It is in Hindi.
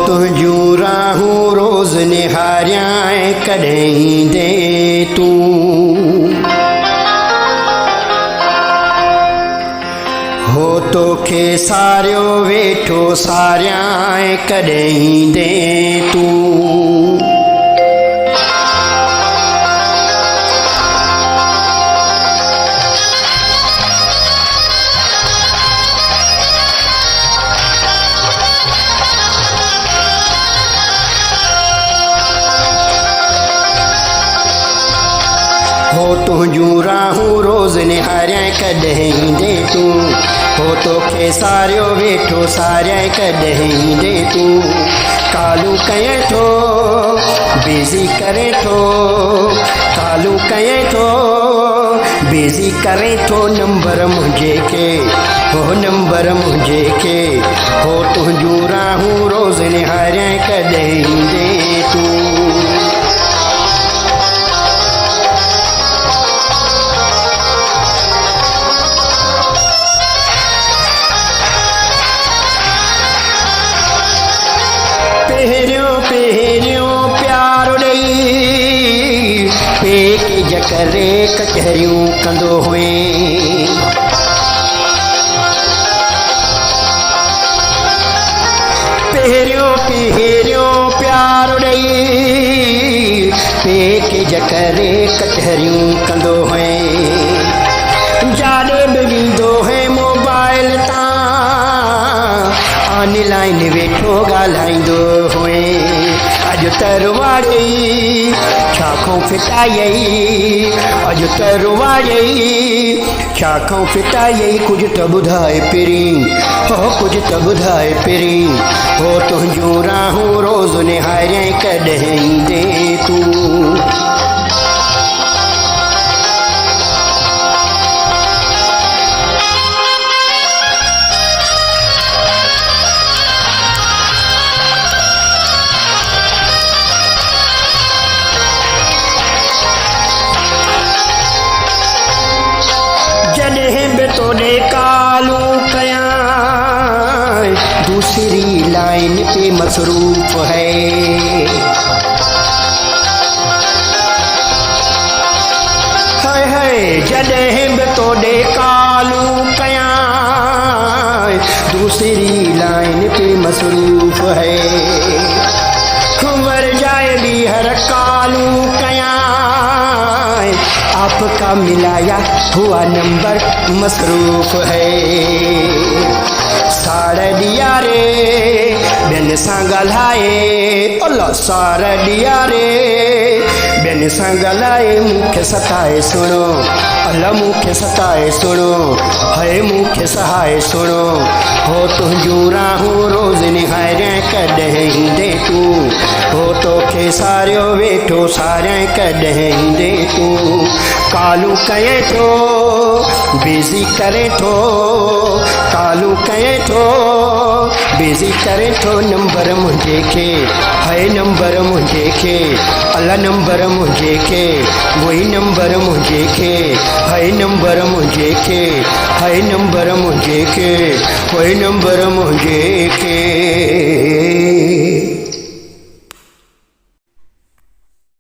तुझूं राहूं रोज़ निहारियां कॾहिं दे तूं हो तोखे सारियो वेठो सारियां कॾहिं दे तूं हो तुझूं राहूं रोज़ निहारियां कॾहिं दे तूं हो तोखे सारियो वेठो सारियां कॾहिं दे तूं कालू कये थो बिज़ी करे थो कालू कये थो बिज़ी करे थो नंबर मुंहिंजे खे हो नंबर मुंहिंजे खे हो तुझूं राहूं रोज़ निहारियां कॾहिं दे तूं पहिरियों प्यार ॾेई पेट जकरे कचहरियूं कंदो हुए पहिरियों प्यार ॾेई पेट जकरे कचहरियूं कंदो हुए जाॾे बि वेंदो है मोबाइल तां ऑनलाइन वेठो ॻाल्हाईंदो हुए अॼु तरवाड़ई छाखों फिटायई अॼु तरवाड़ई छाखों फिटायई कुझु त ॿुधाए पहिरीं हो कुझु त ॿुधाए पहिरीं हो तुंहिंजूं राहूं रोज़ निहारियां कॾहिं दे तूं जॾहिं बि तोॾे कालू कयां दूसरी लाइन पे मसरूफ़ है हाय हाय जॾहिं बि तोॾे कालू कयां दूसरी लाइन पे मसरूफ़ है वर जाए भी हर कालू कयां आपका मिलाया हुआ नंबर मसरूफ है साड़ दिया रे बेन सां ॻाल्हाए अल्लाह साड़ दिया रे बेन सां ॻाल्हाए मूंखे सताए सुणो अल्लाह मूंखे सताए सुणो है मूंखे सहाए सुणो हो तुंहिंजूं राहूं रोज़ निहारियां कॾहिं दे तूं हो तोखे सारियो वेठो सारियां कॾहिं दे तूं कालू कये थो बिज़ी करे थो कालू कये थो बिज़ी करे थो नंबर मुंहिंजे खे है नंबर मुंहिंजे खे अल्लाह नंबर मुंहिंजे खे वही नंबर मुंहिंजे खे है नंबर मुंहिंजे खे है नंबर मुंहिंजे खे वही नंबर मुंहिंजे खे